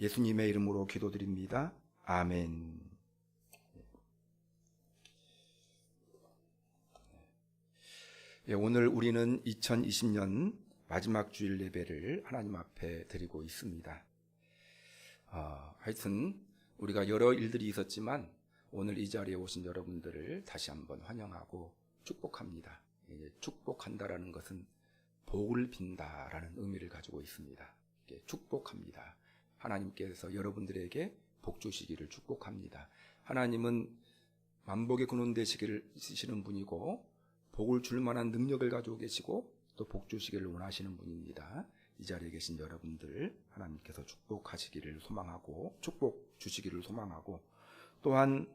예수님의 이름으로 기도드립니다. 아멘. 오늘 우리는 2020년 마지막 주일 예배를 하나님 앞에 드리고 있습니다. 하여튼 우리가 여러 일들이 있었지만 오늘 이 자리에 오신 여러분들을 다시 한번 환영하고 축복합니다. 축복한다라는 것은 복을 빈다라는 의미를 가지고 있습니다. 축복합니다. 하나님께서 여러분들에게 복 주시기를 축복합니다. 하나님은 만복의 근원 되시는 분이고 복을 줄 만한 능력을 가지고 계시고 또 복 주시기를 원하시는 분입니다. 이 자리에 계신 여러분들 하나님께서 축복하시기를 소망하고 축복 주시기를 소망하고, 또한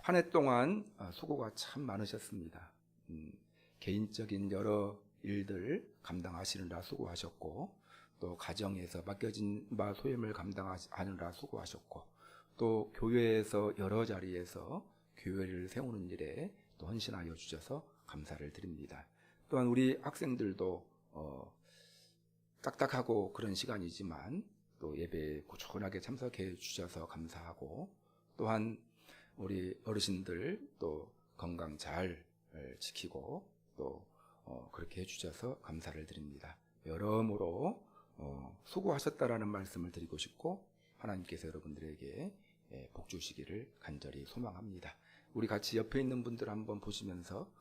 한 해 동안 수고가 참 많으셨습니다. 개인적인 여러 일들 감당하시느라 수고하셨고, 또 가정에서 맡겨진 바 소임을 감당하느라 수고하셨고, 또 교회에서 여러 자리에서 교회를 세우는 일에 또 헌신하여 주셔서 감사를 드립니다. 또한 우리 학생들도 딱딱하고 그런 시간이지만 또 예배에 꾸준하게 참석해 주셔서 감사하고, 또한 우리 어르신들 또 건강 잘 지키고 또 그렇게 해주셔서 감사를 드립니다. 여러모로 수고하셨다라는 말씀을 드리고 싶고, 하나님께서 여러분들에게 복 주시기를 간절히 소망합니다. 우리 같이 옆에 있는 분들 한번 보시면서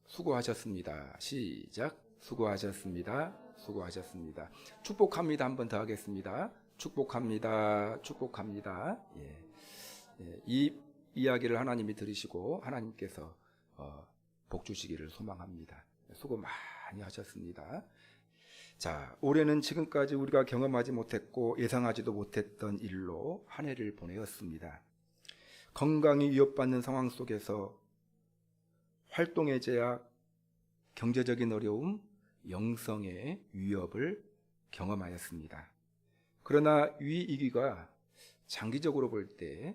수고하셨습니다. 시작. 수고하셨습니다. 수고하셨습니다. 축복합니다. 한번 더 하겠습니다. 축복합니다. 축복합니다. 이 이야기를 하나님이 들으시고 하나님께서 복 주시기를 소망합니다. 수고 많이 하셨습니다. 자, 올해는 지금까지 우리가 경험하지 못했고 예상하지도 못했던 일로 한 해를 보내었습니다. 건강이 위협받는 상황 속에서 활동의 제약, 경제적인 어려움, 영성의 위협을 경험하였습니다. 그러나 이 위기가 장기적으로 볼 때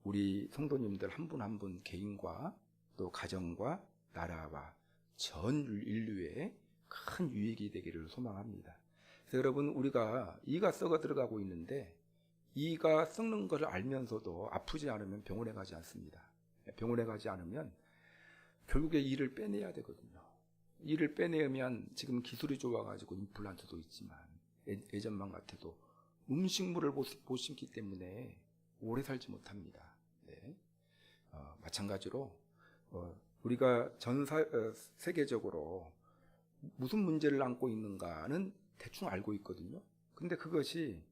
우리 성도님들 한 분 한 분 개인과 또 가정과 나라와 전 인류에 큰 유익이 되기를 소망합니다. 그래서 여러분, 우리가 이가 썩어 들어가고 있는데 이가 썩는 것을 알면서도 아프지 않으면 병원에 가지 않습니다. 병원에 가지 않으면 결국에 이를 빼내야 되거든요. 이를 빼내면 지금 기술이 좋아가지고 임플란트도 있지만 예전만 같아도 음식물을 못 심기 때문에 오래 살지 못합니다. 네. 마찬가지로 우리가 세계적으로 무슨 문제를 안고 있는가는 대충 알고 있거든요. 근데 그것이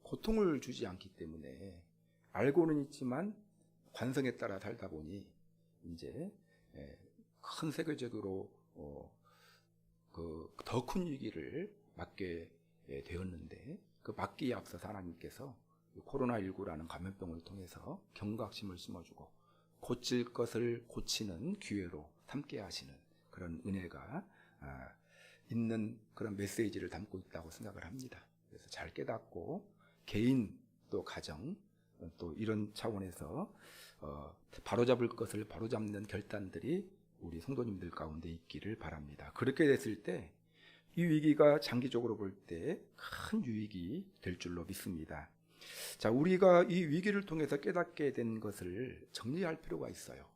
고통을 주지 않기 때문에 알고는 있지만 관성에 따라 살다 보니 이제 큰 세계적으로 더 큰 위기를 맞게 되었는데, 그 맞기에 앞서서 하나님께서 코로나19라는 감염병을 통해서 경각심을 심어주고 고칠 것을 고치는 기회로 삼게 하시는 그런 은혜가 있는 그런 메시지를 담고 있다고 생각을 합니다. 그래서 잘 깨닫고 개인 또 가정 또 이런 차원에서 바로잡을 것을 바로잡는 결단들이 우리 성도님들 가운데 있기를 바랍니다. 그렇게 됐을 때 이 위기가 장기적으로 볼 때 큰 유익이 될 줄로 믿습니다. 자, 우리가 이 위기를 통해서 깨닫게 된 것을 정리할 필요가 있어요.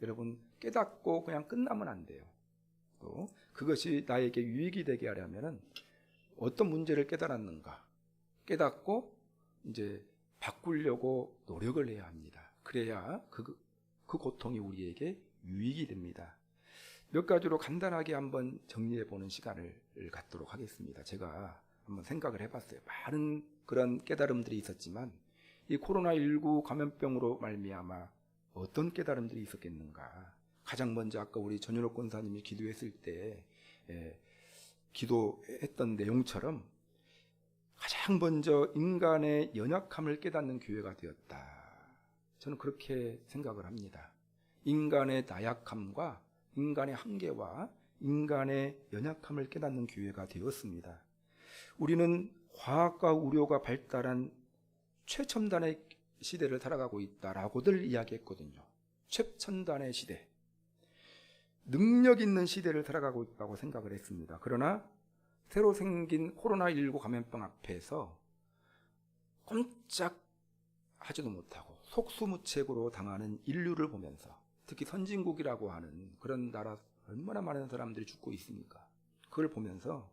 여러분, 깨닫고 그냥 끝나면 안 돼요. 또 그것이 나에게 유익이 되게 하려면 어떤 문제를 깨달았는가, 깨닫고 이제 바꾸려고 노력을 해야 합니다. 그래야 그 고통이 우리에게 유익이 됩니다. 몇 가지로 간단하게 한번 정리해보는 시간을 갖도록 하겠습니다. 제가 한번 생각을 해봤어요. 많은 그런 깨달음들이 있었지만 이 코로나19 감염병으로 말미암아 어떤 깨달음들이 있었겠는가. 가장 먼저 아까 우리 전윤옥 권사님이 기도했을 때 기도했던 내용처럼 가장 먼저 인간의 연약함을 깨닫는 기회가 되었다. 저는 그렇게 생각을 합니다. 인간의 나약함과 인간의 한계와 인간의 연약함을 깨닫는 기회가 되었습니다. 우리는 과학과 의료가 발달한 최첨단의 시대를 살아가고 있다라고들 이야기했거든요. 최첨단의 시대, 능력 있는 시대를 살아가고 있다고 생각을 했습니다. 그러나 새로 생긴 코로나19 감염병 앞에서 꼼짝 하지도 못하고 속수무책으로 당하는 인류를 보면서, 특히 선진국이라고 하는 그런 나라 얼마나 많은 사람들이 죽고 있습니까? 그걸 보면서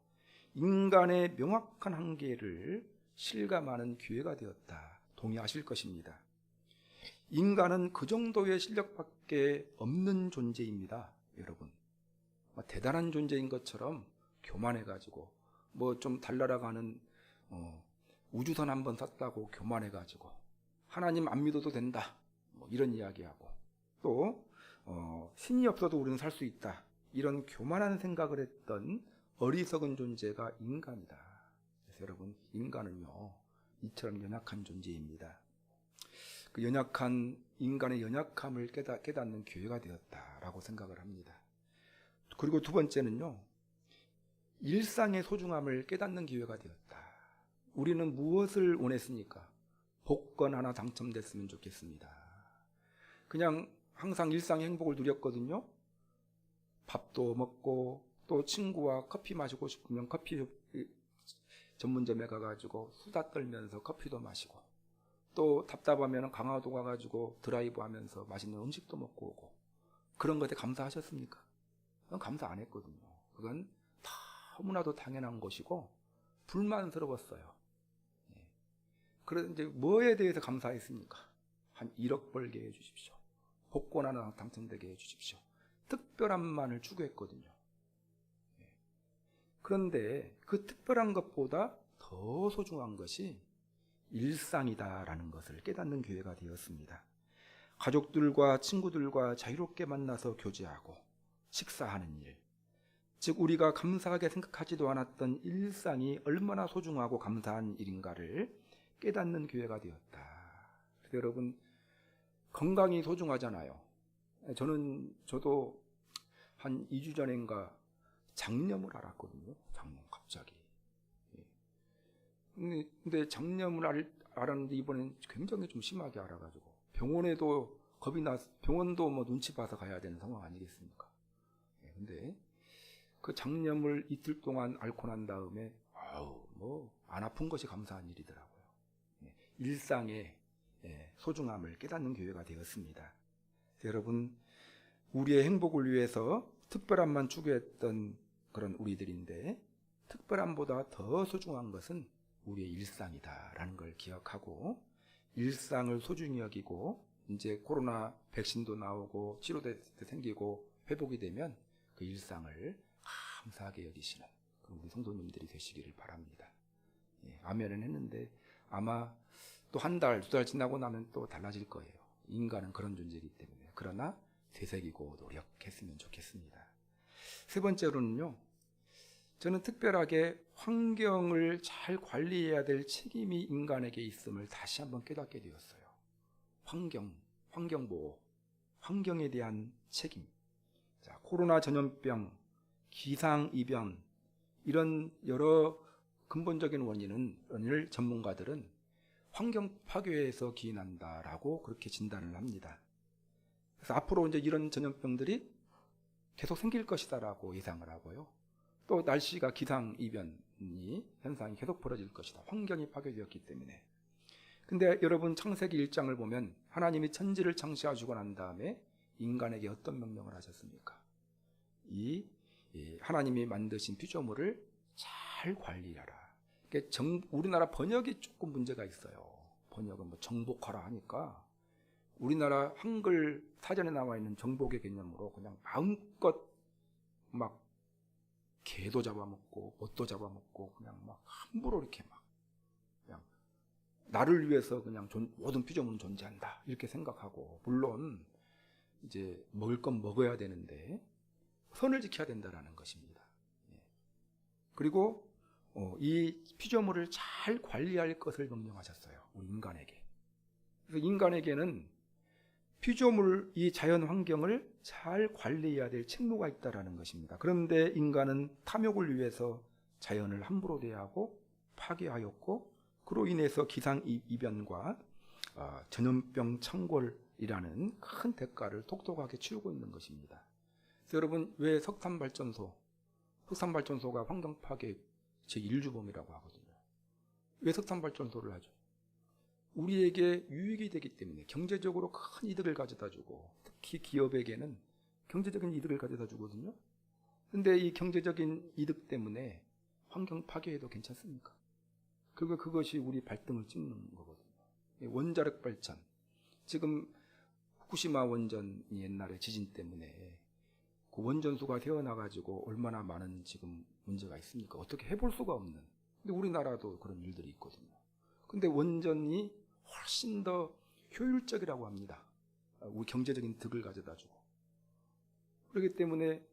인간의 명확한 한계를 실감하는 기회가 되었다. 동의하실 것입니다. 인간은 그 정도의 실력밖에 없는 존재입니다. 여러분, 대단한 존재인 것처럼 교만해가지고 뭐 좀 달나라가는 우주선 한번 샀다고 교만해가지고 하나님 안 믿어도 된다, 뭐 이런 이야기하고, 또 신이 없어도 우리는 살 수 있다, 이런 교만한 생각을 했던 어리석은 존재가 인간이다. 그래서 여러분, 인간은요 이처럼 연약한 존재입니다. 그 연약한 인간의 연약함을 깨닫는 기회가 되었다라고 생각을 합니다. 그리고 두 번째는요, 일상의 소중함을 깨닫는 기회가 되었다. 우리는 무엇을 원했습니까? 복권 하나 당첨됐으면 좋겠습니다. 그냥 항상 일상의 행복을 누렸거든요. 밥도 먹고, 또 친구와 커피 마시고 싶으면 커피 전문점에 가가지고 수다 떨면서 커피도 마시고, 또 답답하면 강화도 가가지고 드라이브 하면서 맛있는 음식도 먹고 오고, 그런 것에 감사하셨습니까? 그건 감사 안 했거든요. 그건 너무나도 당연한 것이고 불만스러웠어요. 그런데 뭐에 대해서 감사했습니까? 한 1억 벌게 해주십시오. 복권 하나 당첨되게 해주십시오. 특별함만을 추구했거든요. 그런데 그 특별한 것보다 더 소중한 것이 일상이다라는 것을 깨닫는 기회가 되었습니다. 가족들과 친구들과 자유롭게 만나서 교제하고 식사하는 일, 즉 우리가 감사하게 생각하지도 않았던 일상이 얼마나 소중하고 감사한 일인가를 깨닫는 기회가 되었다. 그래서 여러분, 건강이 소중하잖아요. 저도 한 2주 전인가 장염을 알았거든요. 갑자기. 근데 장염을 알았는데 이번엔 굉장히 좀 심하게 알아가지고 병원에도 겁이 나서, 병원도 뭐 눈치 봐서 가야 되는 상황 아니겠습니까? 근데 그 장염을 이틀 동안 앓고 난 다음에 뭐 안 아픈 것이 감사한 일이더라고요. 일상의 소중함을 깨닫는 기회가 되었습니다. 여러분, 우리의 행복을 위해서 특별함만 추구했던 그런 우리들인데, 특별함보다 더 소중한 것은 우리의 일상이다라는 걸 기억하고, 일상을 소중히 여기고, 이제 코로나 백신도 나오고 치료제도 생기고 회복이 되면 그 일상을 감사하게 여기시는 그런 우리 성도님들이 되시기를 바랍니다. 아멘은 했는데 아마 또 한 달, 2달 지나고 나면 또 달라질 거예요. 인간은 그런 존재이기 때문에. 그러나 되새기고 노력했으면 좋겠습니다. 세 번째로는요, 저는 특별하게 환경을 잘 관리해야 될 책임이 인간에게 있음을 다시 한번 깨닫게 되었어요. 환경보호, 환경에 대한 책임. 자, 코로나 전염병, 기상이변, 이런 여러 근본적인 원인을 전문가들은 환경 파괴에서 기인한다라고 그렇게 진단을 합니다. 그래서 앞으로 이제 이런 전염병들이 계속 생길 것이다라고 예상을 하고요. 또 날씨가 기상이변이 현상이 계속 벌어질 것이다. 환경이 파괴되었기 때문에. 근데 여러분, 창세기 1장을 보면 하나님이 천지를 창시하시고 난 다음에 인간에게 어떤 명령을 하셨습니까? 이 하나님이 만드신 피조물을 잘 관리하라. 우리나라 번역이 조금 문제가 있어요. 번역은 뭐 정복하라 하니까 우리나라 한글 사전에 나와 있는 정복의 개념으로 그냥 마음껏 막 개도 잡아먹고 뭣도 잡아먹고 그냥 막 함부로 이렇게 막 그냥 나를 위해서 그냥 모든 피조물은 존재한다 이렇게 생각하고, 물론 이제 먹을 건 먹어야 되는데 선을 지켜야 된다라는 것입니다. 그리고 이 피조물을 잘 관리할 것을 명령하셨어요. 우리 인간에게. 그래서 인간에게는 피조물, 이 자연 환경을 잘 관리해야 될 책무가 있다라는 것입니다. 그런데 인간은 탐욕을 위해서 자연을 함부로 대하고 파괴하였고, 그로 인해서 기상이변과 전염병 창궐이라는 큰 대가를 똑똑하게 치르고 있는 것입니다. 그래서 여러분, 왜 석탄발전소가 환경 파괴 제1주범이라고 하거든요. 왜 석탄발전소를 하죠? 우리에게 유익이 되기 때문에 경제적으로 큰 이득을 가져다 주고 특히 기업에게는 경제적인 이득을 가져다 주거든요. 근데 이 경제적인 이득 때문에 환경 파괴해도 괜찮습니까? 그것이 우리 발등을 찍는 거거든요. 원자력 발전. 지금 후쿠시마 원전 옛날에 지진 때문에 그 원전수가 새어나가지고 얼마나 많은 지금 문제가 있습니까? 어떻게 해볼 수가 없는. 근데 우리나라도 그런 일들이 있거든요. 근데 원전이 훨씬 더 효율적이라고 합니다. 우리 경제적인 득을 가져다 주고. 그렇기 때문에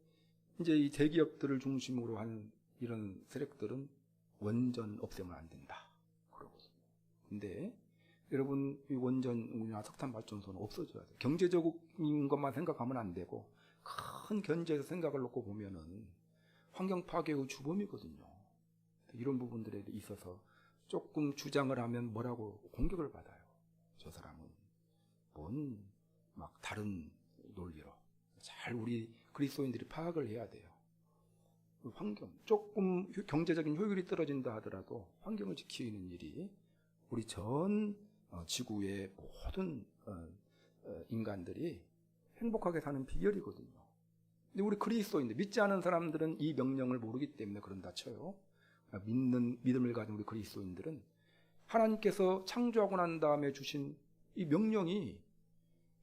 이제 이 대기업들을 중심으로 한 이런 세력들은 원전 없애면 안 된다. 그러거든요. 근데 여러분, 이 원전이나 석탄 발전소는 없어져야 돼요. 경제적인 것만 생각하면 안 되고 큰 견제에서 생각을 놓고 보면은 환경 파괴의 주범이거든요. 이런 부분들에 있어서 조금 주장을 하면 뭐라고 공격을 받아요. 저 사람은 뭔 막 다른 논리로 잘 우리 그리스도인들이 파악을 해야 돼요. 환경 조금 경제적인 효율이 떨어진다 하더라도 환경을 지키는 일이 우리 전 지구의 모든 인간들이 행복하게 사는 비결이거든요. 근데 우리 그리스도인들, 믿지 않은 사람들은 이 명령을 모르기 때문에 그런다 쳐요. 믿음을 가진 우리 그리스도인들은 하나님께서 창조하고 난 다음에 주신 이 명령이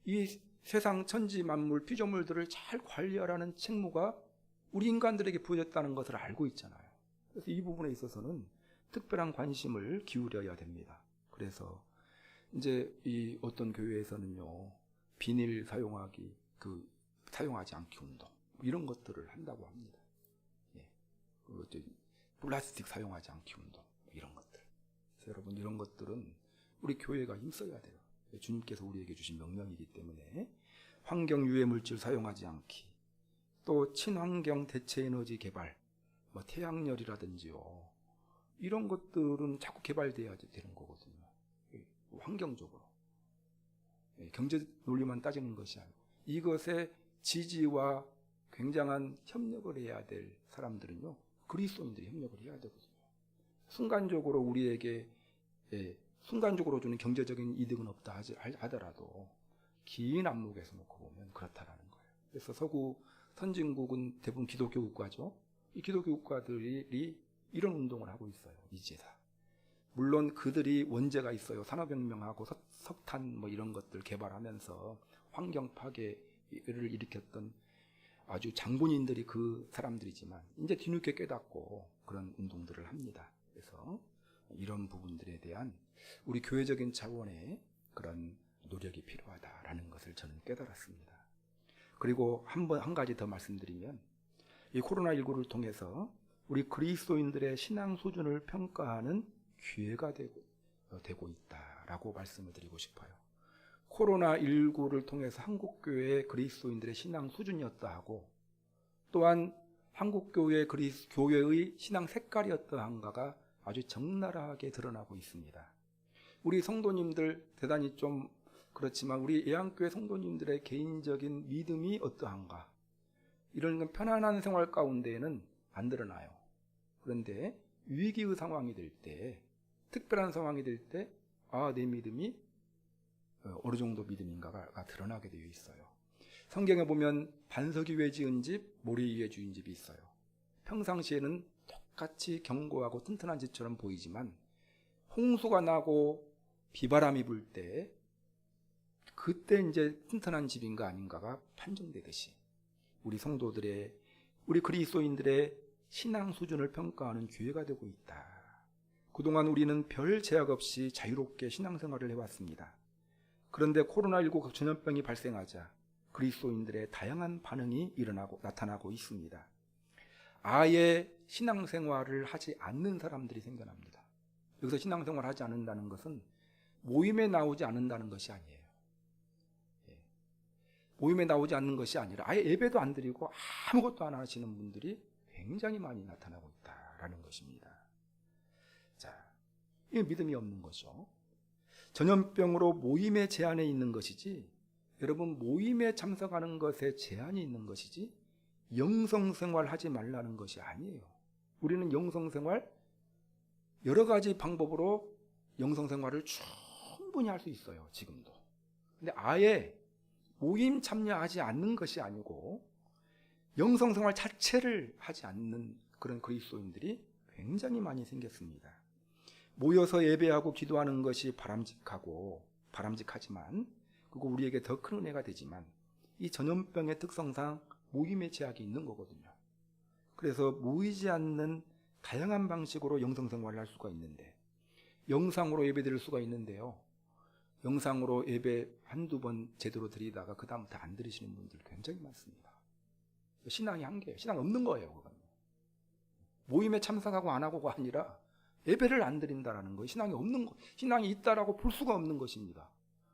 이 세상 천지 만물 피조물들을 잘 관리하라는 책무가 우리 인간들에게 부여졌다는 것을 알고 있잖아요. 그래서 이 부분에 있어서는 특별한 관심을 기울여야 됩니다. 그래서 이제 이 어떤 교회에서는요, 비닐 사용하지 않기 운동 이런 것들을 한다고 합니다. 예. 플라스틱 사용하지 않기 운동 이런 것들. 그래서 여러분, 이런 것들은 우리 교회가 힘써야 돼요. 주님께서 우리에게 주신 명령이기 때문에 환경 유해 물질 사용하지 않기, 또 친환경 대체 에너지 개발, 뭐 태양열이라든지요, 이런 것들은 자꾸 개발돼야 되는 거거든요. 환경적으로. 경제 논리만 따지는 것이 아니고 이것에 지지와 굉장한 협력을 해야 될 사람들은요, 그리스도인들이 협력을 해야 되거든요. 순간적으로 우리에게 순간적으로 주는 경제적인 이득은 없다 하더라도 긴 안목에서 놓고 보면 그렇다라는 거예요. 그래서 서구 선진국은 대부분 기독교 국가죠. 이 기독교 국가들이 이런 운동을 하고 있어요. 이제다. 물론 그들이 원죄가 있어요. 산업혁명하고 석탄 뭐 이런 것들 개발하면서 환경 파괴를 일으켰던 아주 장본인들이 그 사람들이지만 이제 뒤늦게 깨닫고 그런 운동들을 합니다. 그래서 이런 부분들에 대한 우리 교회적인 차원의 그런 노력이 필요하다라는 것을 저는 깨달았습니다. 그리고 한 가지 더 말씀드리면, 이 코로나19를 통해서 우리 그리스도인들의 신앙 수준을 평가하는 기회가 되고 있다라고 말씀을 드리고 싶어요. 코로나19를 통해서 한국교회의 그리스도인들의 신앙 수준이었다 하고, 또한 한국교회의 신앙 색깔이 어떠한가가 아주 적나라하게 드러나고 있습니다. 우리 성도님들 대단히 좀 그렇지만 우리 예안교회 성도님들의 개인적인 믿음이 어떠한가, 이런 건 편안한 생활 가운데에는 안 드러나요. 그런데 위기의 상황이 될 때, 특별한 상황이 될 때, 내 믿음이 어느 정도 믿음인가가 드러나게 되어 있어요. 성경에 보면 반석 위에 지은 집, 모래 위에 지은 집이 있어요. 평상시에는 똑같이 견고하고 튼튼한 집처럼 보이지만 홍수가 나고 비바람이 불 때, 그때 이제 튼튼한 집인가 아닌가가 판정되듯이 우리 성도들의, 우리 그리스도인들의 신앙 수준을 평가하는 기회가 되고 있다. 그동안 우리는 별 제약 없이 자유롭게 신앙생활을 해왔습니다. 그런데 코로나19 전염병이 발생하자 그리스도인들의 다양한 반응이 나타나고 있습니다. 아예 신앙생활을 하지 않는 사람들이 생겨납니다. 여기서 신앙생활을 하지 않는다는 것은 모임에 나오지 않는다는 것이 아니에요. 모임에 나오지 않는 것이 아니라 아예 예배도 안 드리고 아무것도 안 하시는 분들이 굉장히 많이 나타나고 있다라는 것입니다. 자, 이게 믿음이 없는 거죠. 전염병으로 모임에 제한이 있는 것이지, 여러분, 모임에 참석하는 것에 제한이 있는 것이지 영성생활 하지 말라는 것이 아니에요. 우리는 영성생활 여러 가지 방법으로 영성생활을 충분히 할 수 있어요, 지금도. 근데 아예 모임 참여하지 않는 것이 아니고 영성생활 자체를 하지 않는 그런 그리스도인들이 굉장히 많이 생겼습니다. 모여서 예배하고 기도하는 것이 바람직하지만, 그리고 우리에게 더 큰 은혜가 되지만, 이 전염병의 특성상 모임의 제약이 있는 거거든요. 그래서 모이지 않는 다양한 방식으로 영성생활을 할 수가 있는데, 영상으로 예배 드릴 수가 있는데요, 영상으로 예배 한두 번 제대로 드리다가 그 다음부터 안 드리시는 분들 굉장히 많습니다. 신앙이 한계예요. 신앙 없는 거예요, 그건. 모임에 참석하고 안 하고가 아니라 예배를 안 드린다라는 거예요. 신앙이 없는 거, 신앙이 있다라고 볼 수가 없는 것입니다.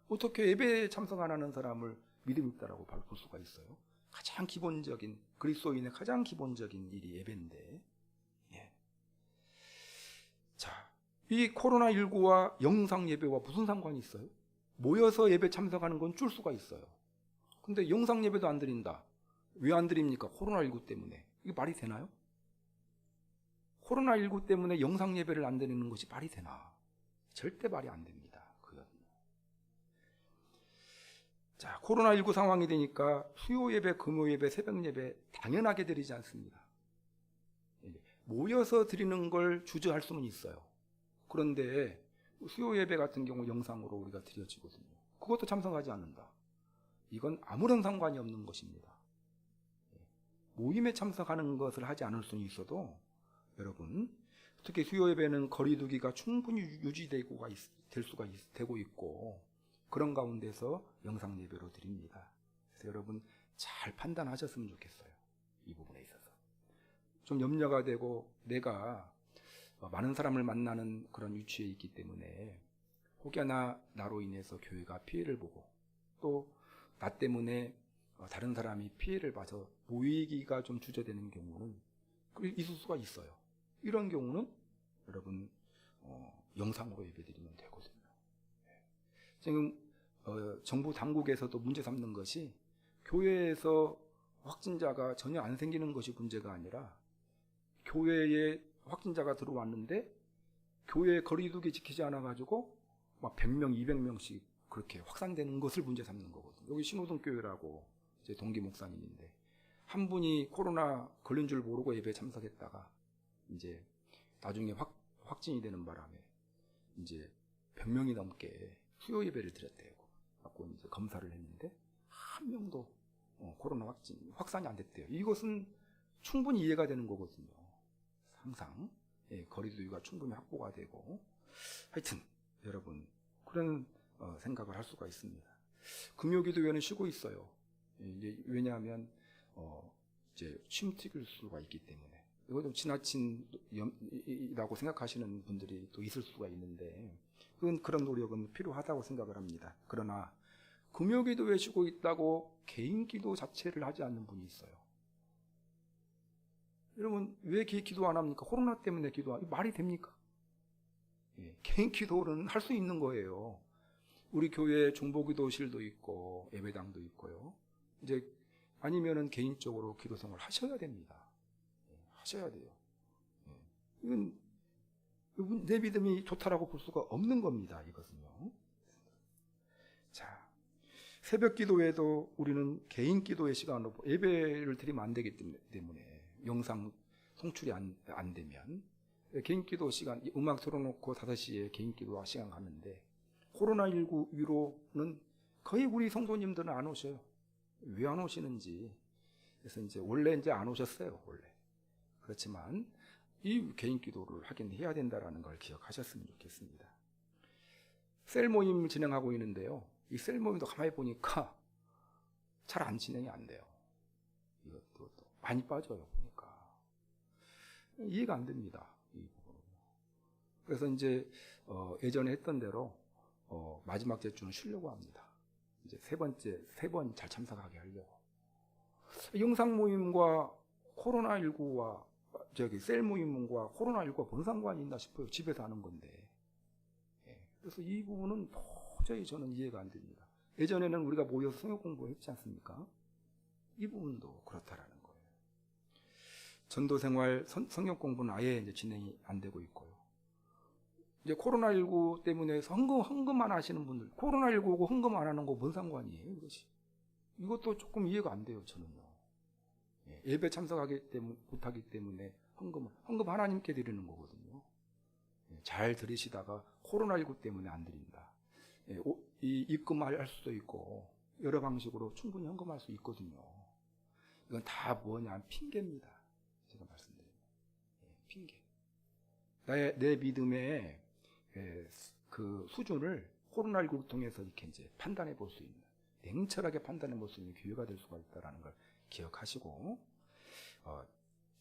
어떻게 예배에 참석 안 하는 사람을 믿음이 있다라고 볼 수가 있어요? 가장 기본적인, 그리스도인의 가장 기본적인 일이 예배인데, 예. 자, 이 코로나19와 영상 예배와 무슨 상관이 있어요? 모여서 예배 참석하는 건 줄 수가 있어요. 근데 영상 예배도 안 드린다. 왜 안 드립니까? 코로나19 때문에. 이게 말이 되나요? 코로나19 때문에 영상 예배를 안 드리는 것이 말이 되나? 절대 말이 안 됩니다. 그건. 자, 코로나19 상황이 되니까 수요 예배, 금요 예배, 새벽 예배 당연하게 드리지 않습니다. 모여서 드리는 걸 주저할 수는 있어요. 그런데 수요 예배 같은 경우 영상으로 우리가 드려지거든요. 그것도 참석하지 않는다. 이건 아무런 상관이 없는 것입니다. 모임에 참석하는 것을 하지 않을 수는 있어도, 여러분, 특히 수요 예배는 거리 두기가 충분히 유지되고 되고 있고, 그런 가운데서 영상 예배로 드립니다. 그래서 여러분 잘 판단하셨으면 좋겠어요. 이 부분에 있어서 좀 염려가 되고, 내가 많은 사람을 만나는 그런 위치에 있기 때문에 혹여나 나로 인해서 교회가 피해를 보고, 또 나 때문에 다른 사람이 피해를 봐서 모이기가 좀 주저되는 경우는 있을 수가 있어요. 이런 경우는 여러분 영상으로 예배드리면 되거든요. 지금 정부 당국에서도 문제 삼는 것이, 교회에서 확진자가 전혀 안 생기는 것이 문제가 아니라, 교회에 확진자가 들어왔는데 교회 거리두기 지키지 않아가지고 막 100명, 200명씩 그렇게 확산되는 것을 문제 삼는 거거든요. 여기 신호등 교회라고 제 동기 목사님인데, 한 분이 코로나 걸린 줄 모르고 예배에 참석했다가 이제 나중에 확진이 되는 바람에 이제 100명이 넘게 수요 예배를 드렸대요. 갖고 이제 검사를 했는데 한 명도 코로나 확산이 안 됐대요. 이것은 충분히 이해가 되는 거거든요. 항상 거리두기가 충분히 확보가 되고, 하여튼 여러분 그런 생각을 할 수가 있습니다. 금요기도회는 쉬고 있어요. 이제 왜냐하면 이제 쉼 튀길 수가 있기 때문에. 이거 좀 지나친이라고 생각하시는 분들이 또 있을 수가 있는데, 그런 노력은 필요하다고 생각을 합니다. 그러나 금요기도회 쉬고 있다고 개인기도 자체를 하지 않는 분이 있어요. 여러분 왜 기도 안 합니까? 코로나 때문에 기도하는, 말이 됩니까? 개인 기도는 할 수 있는 거예요. 우리 교회에 중보기도실도 있고 예배당도 있고요. 이제 아니면은 개인적으로 기도 생활 하셔야 됩니다. 하셔야 돼요. 이건 내 믿음이 좋다라고 볼 수가 없는 겁니다. 이것은요. 자, 새벽 기도에도 우리는 개인 기도의 시간으로 예배를 드리면 안 되기 때문에, 영상 송출이 안 되면 개인 기도 시간, 음악 틀어놓고 5시에 개인 기도 시간 가는데, 코로나19 위로는 거의 우리 성도님들은 안 오셔요. 왜 안 오시는지. 그래서 이제 원래 이제 안 오셨어요. 원래. 그렇지만 이 개인 기도를 하긴 해야 된다라는 걸 기억하셨으면 좋겠습니다. 셀 모임 진행하고 있는데요. 이 셀 모임도 가만히 보니까 잘 안 진행이 안 돼요. 이것도 많이 빠져요. 보니까 이해가 안 됩니다. 이 부분은. 그래서 이제 예전에 했던 대로 마지막 제주는 쉬려고 합니다. 이제 세 번 잘 참석하게 하려고. 영상 모임과 코로나19와 셀 모임과 코로나19가 뭔 상관이 있나 싶어요. 집에서 하는 건데. 그래서 이 부분은 도저히 저는 이해가 안 됩니다. 예전에는 우리가 모여서 성역 공부했지 않습니까? 이 부분도 그렇다라는 거예요. 전도 생활, 성역 공부는 아예 이제 진행이 안 되고 있고요. 이제 코로나19 때문에 헌금만 하시는 분들, 코로나19고 헌금 안 하는 거 뭔 상관이에요, 이것이? 이것도 조금 이해가 안 돼요, 저는요. 예배 참석하기 때문에, 못하기 때문에 헌금 하나님께 드리는 거거든요. 잘 들으시다가 코로나19 때문에 안 드린다. 입금할 수도 있고, 여러 방식으로 충분히 헌금할 수 있거든요. 이건 다 뭐냐, 핑계입니다. 제가 말씀드리는 핑계. 내 믿음의 그 수준을 코로나19를 통해서 이렇게 이제 판단해 볼 수 있는, 냉철하게 판단해 볼 수 있는 기회가 될 수가 있다는 걸 기억하시고,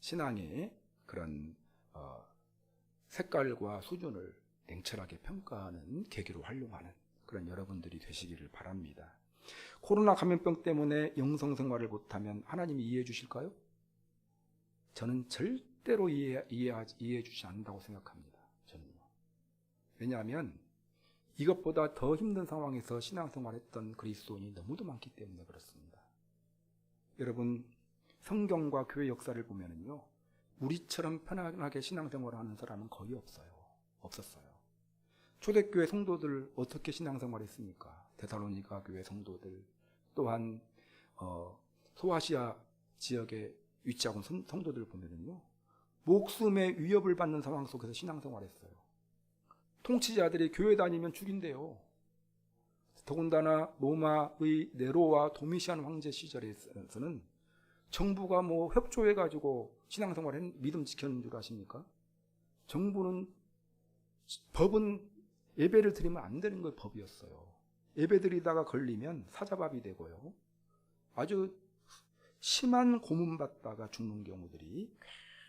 신앙의 그런 색깔과 수준을 냉철하게 평가하는 계기로 활용하는 그런 여러분들이 되시기를 바랍니다. 코로나 감염병 때문에 영성 생활을 못하면 하나님이 이해해 주실까요? 저는 절대로 이해해 주지 않는다고 생각합니다. 저는요. 왜냐하면 이것보다 더 힘든 상황에서 신앙생활했던 그리스도인이 너무도 많기 때문에 그렇습니다. 여러분, 성경과 교회 역사를 보면은요, 우리처럼 편안하게 신앙생활을 하는 사람은 거의 없었어요. 초대교회 성도들 어떻게 신앙생활했습니까? 데살로니가 교회 성도들, 또한 소아시아 지역에 위치하고 있는 성도들을 보면은요, 목숨의 위협을 받는 상황 속에서 신앙생활했어요. 통치자들이 교회 다니면 죽인대요. 더군다나 로마의 네로와 도미시안 황제 시절에서는 정부가 협조해가지고 신앙생활 믿음 지켰는 줄 아십니까? 법은 예배를 드리면 안 되는 걸 법이었어요. 예배 드리다가 걸리면 사자밥이 되고요. 아주 심한 고문받다가 죽는 경우들이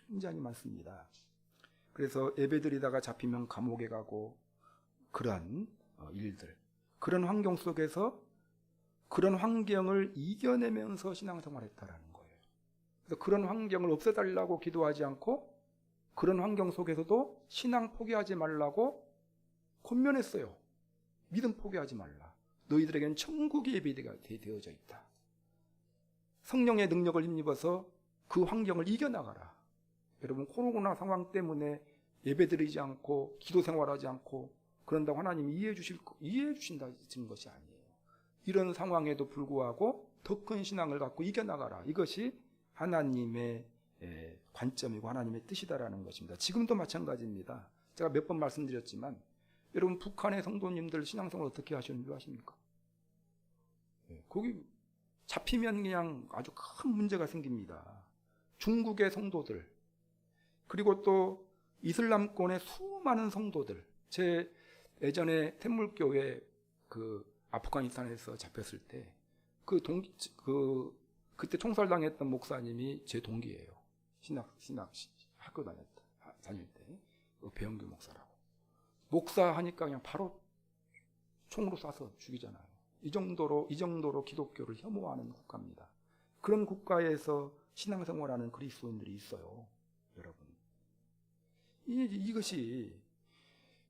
굉장히 많습니다. 그래서 예배 드리다가 잡히면 감옥에 가고 그러한 일들, 그런 환경 속에서 그런 환경을 이겨내면서 신앙생활했다라는 거예요. 그래서 그런 환경을 없애달라고 기도하지 않고 그런 환경 속에서도 신앙 포기하지 말라고 권면했어요. 믿음 포기하지 말라. 너희들에겐 천국이 예비가 되어져 있다. 성령의 능력을 힘입어서 그 환경을 이겨나가라. 여러분, 코로나 상황 때문에 예배드리지 않고 기도 생활하지 않고 그런다고 하나님이 이해해 주신다는 것이 아니에요. 이런 상황에도 불구하고 더 큰 신앙을 갖고 이겨나가라. 이것이 하나님의 관점이고 하나님의 뜻이다라는 것입니다. 지금도 마찬가지입니다. 제가 몇 번 말씀드렸지만 여러분, 북한의 성도님들 신앙생활 어떻게 하시는 줄 아십니까? 거기 잡히면 그냥 아주 큰 문제가 생깁니다. 중국의 성도들, 그리고 또 이슬람권의 수많은 성도들, 제 예전에天물교회 아프가니스탄에서 잡혔을 때 그때 총살당했던 목사님이 제 동기예요. 신학 학교 다닐 때 배영규 목사라고. 목사하니까 그냥 바로 총으로 쏴서 죽이잖아요. 이 정도로 기독교를 혐오하는 국가입니다. 그런 국가에서 신앙생활하는 그리스도인들이 있어요, 여러분. 이것이,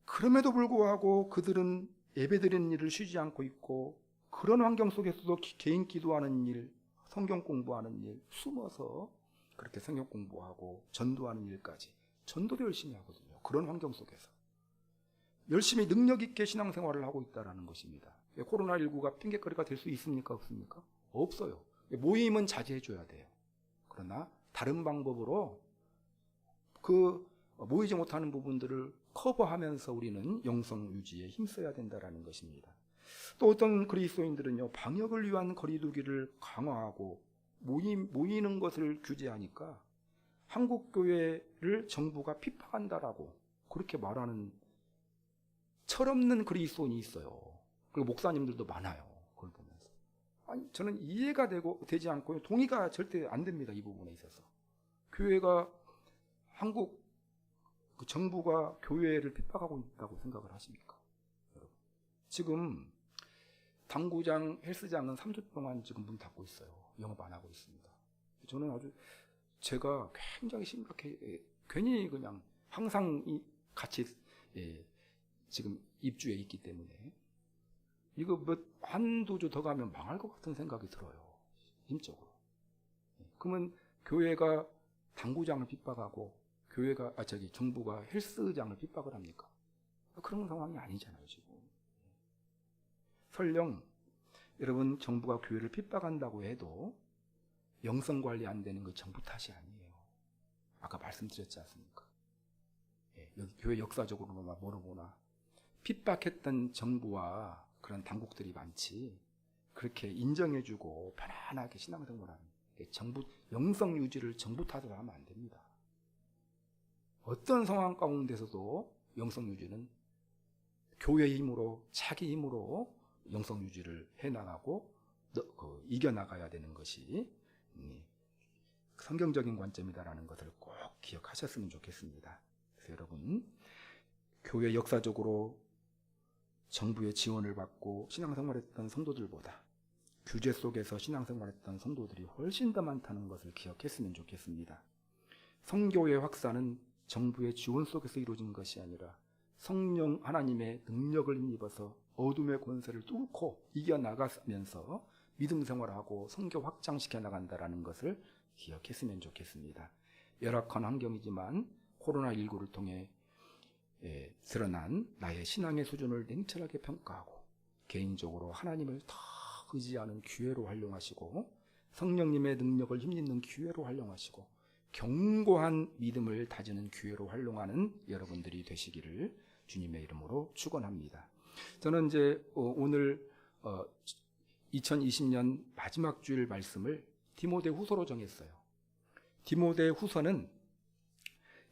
그럼에도 불구하고 그들은 예배드리는 일을 쉬지 않고 있고, 그런 환경 속에서도 개인 기도하는 일, 성경 공부하는 일, 숨어서 그렇게 성경 공부하고 전도하는 일까지, 전도도 열심히 하거든요. 그런 환경 속에서 열심히 능력 있게 신앙생활을 하고 있다는 것입니다. 코로나19가 핑계거리가 될 수 있습니까? 없습니까? 없어요. 모임은 자제해 줘야 돼요. 그러나 다른 방법으로 모이지 못하는 부분들을 커버하면서 우리는 영성 유지에 힘써야 된다는 것입니다. 또 어떤 그리스도인들은요, 방역을 위한 거리두기를 강화하고 모이는 것을 규제하니까 한국교회를 정부가 핍박한다라고 그렇게 말하는 철없는 그리스도인이 있어요. 그리고 목사님들도 많아요. 그걸 보면서. 아니, 저는 이해가 되지 않고 동의가 절대 안 됩니다. 이 부분에 있어서. 한국 정부가 교회를 핍박하고 있다고 생각을 하십니까? 여러분. 지금 당구장, 헬스장은 3주 동안 지금 문 닫고 있어요. 영업 안 하고 있습니다. 저는 제가 굉장히 심각해, 괜히 그냥 항상 같이 지금 입주해 있기 때문에 이거 한두 주 더 가면 망할 것 같은 생각이 들어요. 심적으로. 그러면 교회가 당구장을 핍박하고 정부가 헬스장을 핍박을 합니까? 그런 상황이 아니잖아요, 지금. 설령 여러분 정부가 교회를 핍박한다고 해도 영성 관리 안 되는 거 정부 탓이 아니에요. 아까 말씀드렸지 않습니까? 여기 교회 역사적으로만 모르거나 핍박했던 정부와 그런 당국들이 많지, 그렇게 인정해주고 편안하게 신앙생활하는 정부 영성 유지를 정부 탓으로 하면 안 됩니다. 어떤 상황 가운데서도 영성 유지는 교회 힘으로, 자기 힘으로 영성 유지를 해나가고 이겨나가야 되는 것이 성경적인 관점이다라는 것을 꼭 기억하셨으면 좋겠습니다. 그래서 여러분, 교회 역사적으로 정부의 지원을 받고 신앙생활했던 성도들보다 규제 속에서 신앙생활했던 성도들이 훨씬 더 많다는 것을 기억했으면 좋겠습니다. 성교의 확산은 정부의 지원 속에서 이루어진 것이 아니라 성령 하나님의 능력을 힘입어서 어둠의 권세를 뚫고 이겨나가면서 믿음 생활하고 성교 확장시켜 나간다는 것을 기억했으면 좋겠습니다. 열악한 환경이지만 코로나19를 통해 드러난 나의 신앙의 수준을 냉철하게 평가하고 개인적으로 하나님을 더 의지하는 기회로 활용하시고 성령님의 능력을 힘입는 기회로 활용하시고 견고한 믿음을 다지는 기회로 활용하는 여러분들이 되시기를 주님의 이름으로 축원합니다. 저는 이제 오늘 2020년 마지막 주일 말씀을 디모데후서로 정했어요. 디모데후서는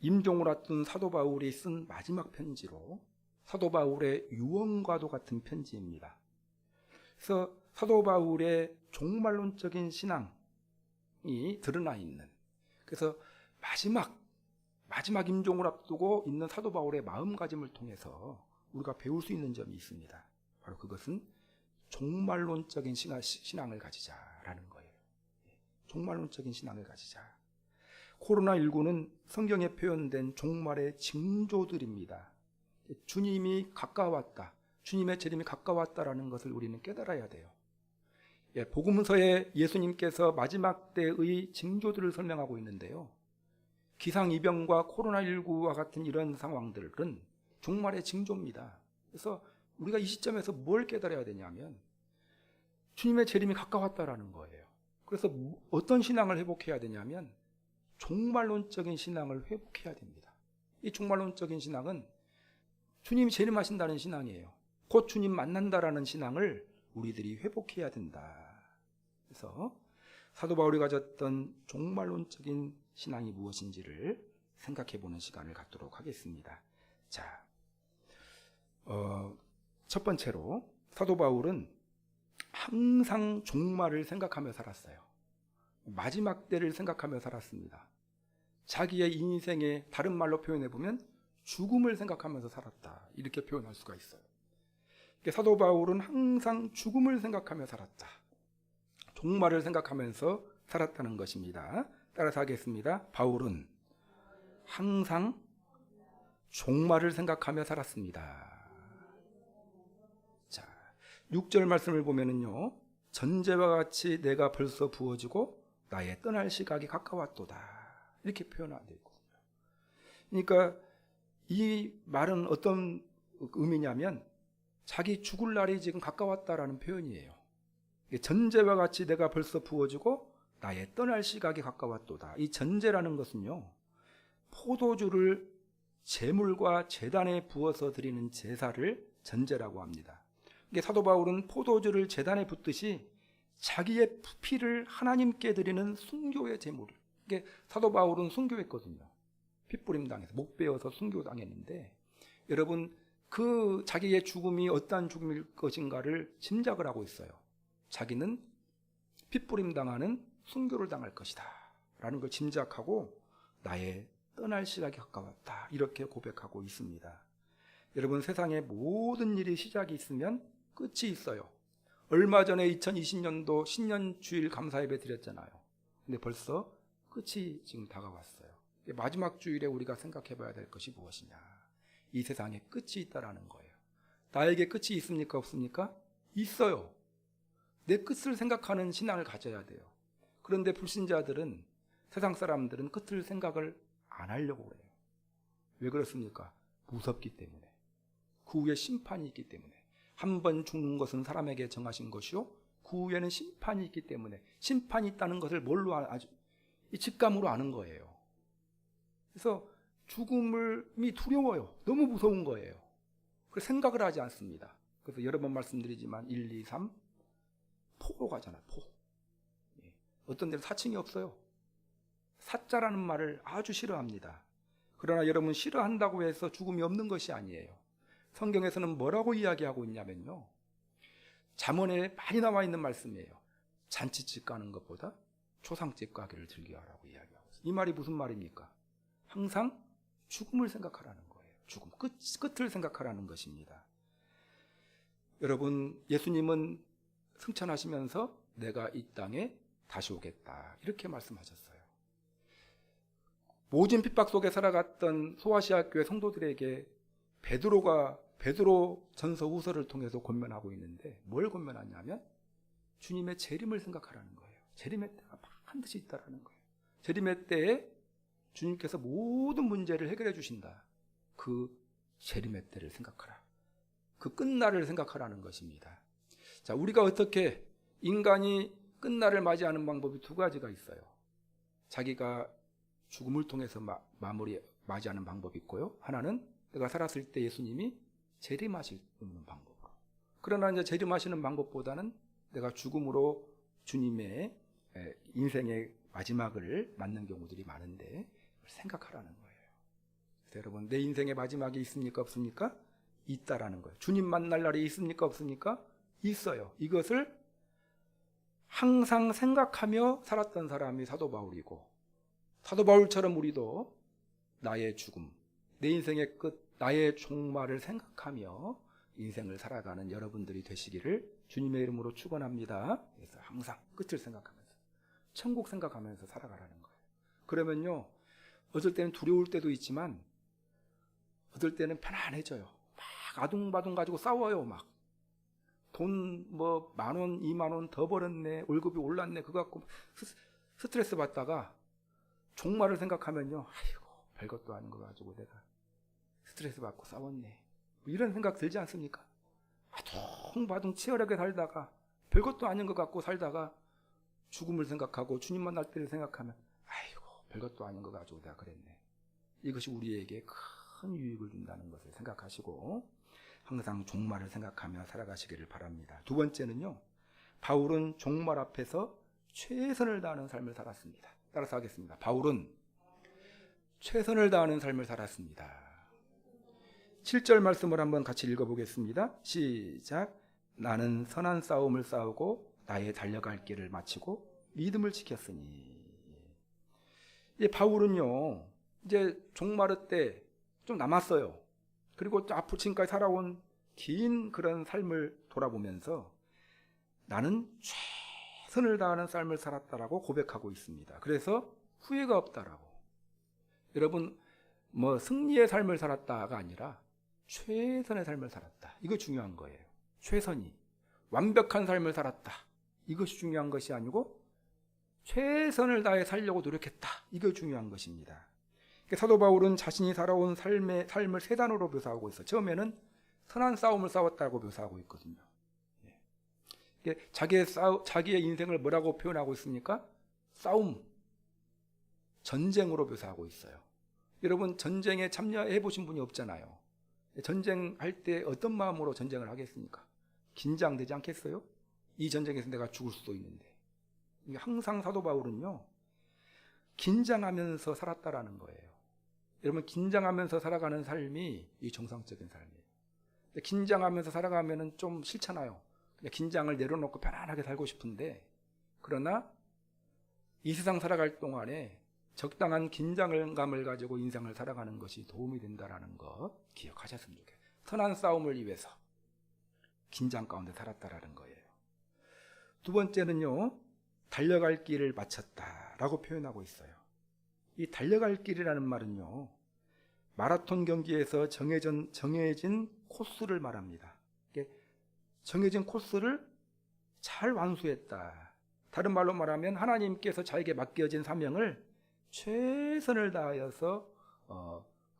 임종을 앞둔 사도 바울이 쓴 마지막 편지로 사도 바울의 유언과도 같은 편지입니다. 그래서 사도 바울의 종말론적인 신앙이 드러나 있는, 그래서 마지막 임종을 앞두고 있는 사도 바울의 마음가짐을 통해서 우리가 배울 수 있는 점이 있습니다. 바로 그것은 종말론적인 신앙을 가지자라는 거예요. 종말론적인 신앙을 가지자. 코로나19는 성경에 표현된 종말의 징조들입니다. 주님이 가까웠다, 주님의 재림이 가까웠다라는 것을 우리는 깨달아야 돼요. 복음서에 예수님께서 마지막 때의 징조들을 설명하고 있는데요, 기상이병과 코로나19와 같은 이런 상황들은 종말의 징조입니다. 그래서 우리가 이 시점에서 뭘 깨달아야 되냐면 주님의 재림이 가까웠다라는 거예요. 그래서 어떤 신앙을 회복해야 되냐면 종말론적인 신앙을 회복해야 됩니다. 이 종말론적인 신앙은 주님이 재림하신다는 신앙이에요. 곧 주님 만난다라는 신앙을 우리들이 회복해야 된다. 그래서 사도 바울이 가졌던 종말론적인 신앙이 무엇인지를 생각해 보는 시간을 갖도록 하겠습니다. 자, 첫 번째로 사도 바울은 항상 종말을 생각하며 살았어요. 마지막 때를 생각하며 살았습니다. 자기의 인생의 다른 말로 표현해 보면 죽음을 생각하면서 살았다, 이렇게 표현할 수가 있어요. 사도 바울은 항상 죽음을 생각하며 살았다, 종말을 생각하면서 살았다는 것입니다. 따라서 하겠습니다. 바울은 항상 종말을 생각하며 살았습니다. 자, 6절 말씀을 보면은요, 전제와 같이 내가 벌써 부어지고 나의 떠날 시각이 가까웠도다, 이렇게 표현하고 있거든요. 그러니까 이 말은 어떤 의미냐면 자기 죽을 날이 지금 가까웠다라는 표현이에요. 전제와 같이 내가 벌써 부어지고 나의 떠날 시각이 가까웠도다. 이 전제라는 것은요, 포도주를 제물과 제단에 부어서 드리는 제사를 전제라고 합니다. 사도 바울은 포도주를 제단에 붓듯이 자기의 피를 하나님께 드리는 순교의 제물, 사도 바울은 순교했거든요. 핏부림 당해서 목 베어서 순교당했는데, 여러분 그 자기의 죽음이 어떠한 죽음일 것인가를 짐작을 하고 있어요. 자기는 핏부림 당하는 순교를 당할 것이다 라는 걸 짐작하고 나의 떠날 시각이 가까웠다, 이렇게 고백하고 있습니다. 여러분, 세상에 모든 일이 시작이 있으면 끝이 있어요. 얼마 전에 2020년도 신년주일 감사예배 드렸잖아요. 근데 벌써 끝이 지금 다가왔어요. 마지막 주일에 우리가 생각해 봐야 될 것이 무엇이냐, 이 세상에 끝이 있다라는 거예요. 나에게 끝이 있습니까, 없습니까? 있어요. 내 끝을 생각하는 신앙을 가져야 돼요. 그런데 불신자들은, 세상 사람들은 끝을 생각을 안 하려고 그래요. 왜 그렇습니까? 무섭기 때문에. 그 후에 심판이 있기 때문에. 한 번 죽는 것은 사람에게 정하신 것이요 그 후에는 심판이 있기 때문에 심판이 있다는 것을 뭘로 아주 이 직감으로 아는 거예요. 그래서 죽음이 두려워요. 너무 무서운 거예요. 그래서 생각을 하지 않습니다. 그래서 여러 번 말씀드리지만 1, 2, 3 포로 가잖아요. 포. 어떤 데는 사칭이 없어요. 사자라는 말을 아주 싫어합니다. 그러나 여러분, 싫어한다고 해서 죽음이 없는 것이 아니에요. 성경에서는 뭐라고 이야기하고 있냐면요, 잠언에 많이 나와 있는 말씀이에요. 잔치집 가는 것보다 초상집 가기를 즐겨하라고 이야기하고 있어요. 이 말이 무슨 말입니까? 항상 죽음을 생각하라는 거예요. 죽음, 끝을 생각하라는 것입니다. 여러분, 예수님은 승천하시면서 내가 이 땅에 다시 오겠다 이렇게 말씀하셨어요. 모진 핍박 속에 살아갔던 소아시아 교회 성도들에게 베드로 전서 후서를 통해서 권면하고 있는데 뭘 권면하냐면 주님의 재림을 생각하라는 거예요. 재림의 때가 반드시 있다라는 거예요. 재림의 때에 주님께서 모든 문제를 해결해 주신다. 그 재림의 때를 생각하라. 그 끝날을 생각하라는 것입니다. 자, 우리가 어떻게 인간이 끝날을 맞이하는 방법이 두 가지가 있어요. 자기가 죽음을 통해서 맞이하는 방법이 있고요. 하나는 내가 살았을 때 예수님이 재림하시는 방법으로. 그러나 이제 재림하시는 방법보다는 내가 죽음으로 주님의 인생의 마지막을 맞는 경우들이 많은데 생각하라는 거예요. 그래서 여러분, 내 인생의 마지막이 있습니까? 없습니까? 있다라는 거예요. 주님 만날 날이 있습니까? 없습니까? 있어요. 이것을 항상 생각하며 살았던 사람이 사도 바울이고, 사도 바울처럼 우리도 나의 죽음, 내 인생의 끝, 나의 종말을 생각하며 인생을 살아가는 여러분들이 되시기를 주님의 이름으로 축원합니다. 그래서 항상 끝을 생각하면서, 천국 생각하면서 살아가라는 거예요. 그러면요, 어떨 때는 두려울 때도 있지만 어떨 때는 편안해져요. 막 아둥바둥 가지고 싸워요. 막 돈 뭐 10,000원, 20,000원 더 벌었네, 월급이 올랐네, 그거 갖고 스트레스 받다가 종말을 생각하면요, 아이고 별것도 아닌 거 가지고 내가 스트레스 받고 싸웠네, 이런 생각 들지 않습니까? 아둥바둥 치열하게 살다가 별것도 아닌 것 같고 살다가 죽음을 생각하고 주님 만날 때를 생각하면 아이고 별것도 아닌 거 가지고 내가 그랬네. 이것이 우리에게 큰 유익을 준다는 것을 생각하시고 항상 종말을 생각하며 살아가시기를 바랍니다. 두 번째는요, 바울은 종말 앞에서 최선을 다하는 삶을 살았습니다. 따라서 하겠습니다. 바울은 최선을 다하는 삶을 살았습니다. 7절 말씀을 한번 같이 읽어보겠습니다. 시작. 나는 선한 싸움을 싸우고 나의 달려갈 길을 마치고 믿음을 지켰으니. 이 바울은요, 이제 종말 때 좀 남았어요. 그리고 앞으로 지금까지 살아온 긴 그런 삶을 돌아보면서 나는 최선을 다하는 삶을 살았다라고 고백하고 있습니다. 그래서 후회가 없다라고. 여러분, 뭐 승리의 삶을 살았다가 아니라 최선의 삶을 살았다. 이거 중요한 거예요. 최선이. 완벽한 삶을 살았다. 이것이 중요한 것이 아니고 최선을 다해 살려고 노력했다. 이거 중요한 것입니다. 사도 바울은 자신이 살아온 삶을 세 단어로 묘사하고 있어요. 처음에는 선한 싸움을 싸웠다고 묘사하고 있거든요. 자기의 인생을 뭐라고 표현하고 있습니까? 싸움, 전쟁으로 묘사하고 있어요. 여러분, 전쟁에 참여해 보신 분이 없잖아요. 전쟁할 때 어떤 마음으로 전쟁을 하겠습니까? 긴장되지 않겠어요? 이 전쟁에서 내가 죽을 수도 있는데. 항상 사도 바울은요, 긴장하면서 살았다라는 거예요. 여러분, 긴장하면서 살아가는 삶이 이 정상적인 삶이에요. 긴장하면서 살아가면 좀 싫잖아요. 그냥 긴장을 내려놓고 편안하게 살고 싶은데, 그러나 이 세상 살아갈 동안에 적당한 긴장감을 가지고 인생을 살아가는 것이 도움이 된다는 것 기억하셨으면 좋겠어요. 선한 싸움을 위해서 긴장 가운데 살았다라는 거예요. 두 번째는요, 달려갈 길을 마쳤다라고 표현하고 있어요. 이 달려갈 길이라는 말은요, 마라톤 경기에서 정해진 코스를 말합니다. 정해진 코스를 잘 완수했다. 다른 말로 말하면 하나님께서 자에게 맡겨진 사명을 최선을 다하여서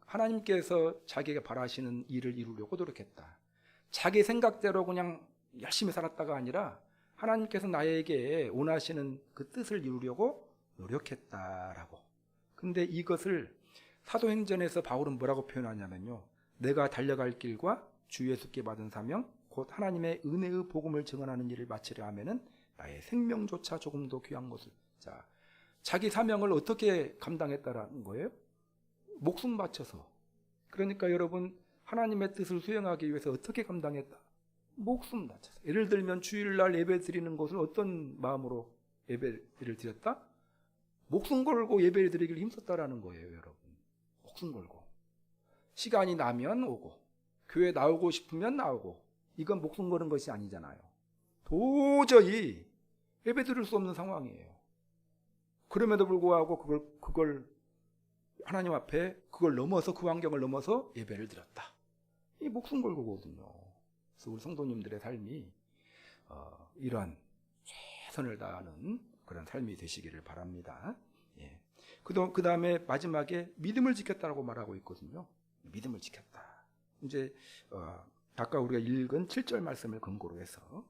하나님께서 자기가 바라시는 일을 이루려고 노력했다. 자기 생각대로 그냥 열심히 살았다가 아니라 하나님께서 나에게 원하시는 그 뜻을 이루려고 노력했다라고. 근데 이것을 사도행전에서 바울은 뭐라고 표현하냐면요, 내가 달려갈 길과 주 예수께 받은 사명 곧 하나님의 은혜의 복음을 증언하는 일을 마치려 하면은 나의 생명조차 조금도 귀한 것을. 자, 자기 사명을 어떻게 감당했다라는 거예요? 목숨 바쳐서. 그러니까 여러분, 하나님의 뜻을 수행하기 위해서 어떻게 감당했다? 목숨 바쳐서. 예를 들면 주일날 예배 드리는 것을 어떤 마음으로 예배를 드렸다? 목숨 걸고 예배를 드리기를 힘썼다라는 거예요, 여러분. 목숨 걸고. 시간이 나면 오고, 교회 나오고 싶으면 나오고. 이건 목숨 거는 것이 아니잖아요. 도저히 예배 드릴 수 없는 상황이에요. 그럼에도 불구하고 그걸 하나님 앞에 그걸 넘어서, 그 환경을 넘어서 예배를 드렸다. 이 목숨 걸고거든요. 그래서 우리 성도님들의 삶이 이러한 최선을 다하는 그런 삶이 되시기를 바랍니다. 예. 그 다음에 마지막에 믿음을 지켰다라고 말하고 있거든요. 믿음을 지켰다. 이제 아까 우리가 읽은 7절 말씀을 근거로 해서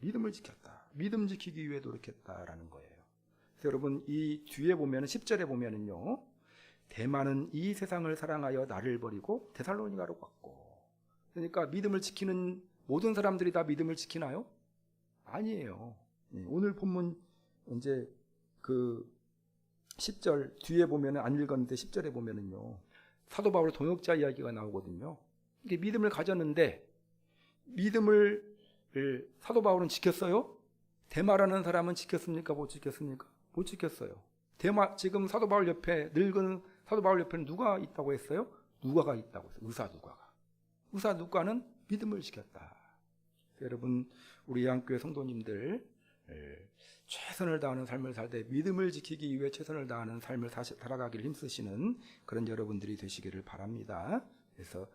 믿음을 지켰다. 믿음 지키기 위해 노력했다라는 거예요. 그래서 여러분, 이 뒤에 보면 10절에 보면은요, 대만은 이 세상을 사랑하여 나를 버리고 데살로니가로 갔고. 그러니까 믿음을 지키는 모든 사람들이 다 믿음을 지키나요? 아니에요. 오늘 본문 이제 그 10절 뒤에 보면은, 안 읽었는데 10절에 보면은요, 사도 바울의 동역자 이야기가 나오거든요. 이게 믿음을 가졌는데 믿음을 사도 바울은 지켰어요? 데마라는 사람은 지켰습니까? 못 지켰습니까? 못 지켰어요. 지금 사도 바울 옆에, 늙은 사도 바울 옆에는 누가 있다고 했어요? 누가가 있다고 했어요. 의사 누가는 믿음을 지켰다. 여러분, 우리 양교회 성도님들 최선을 다하는 삶을 살 때 믿음을 지키기 위해 최선을 다하는 삶을 살아가기를 힘쓰시는 그런 여러분들이 되시기를 바랍니다. 그래서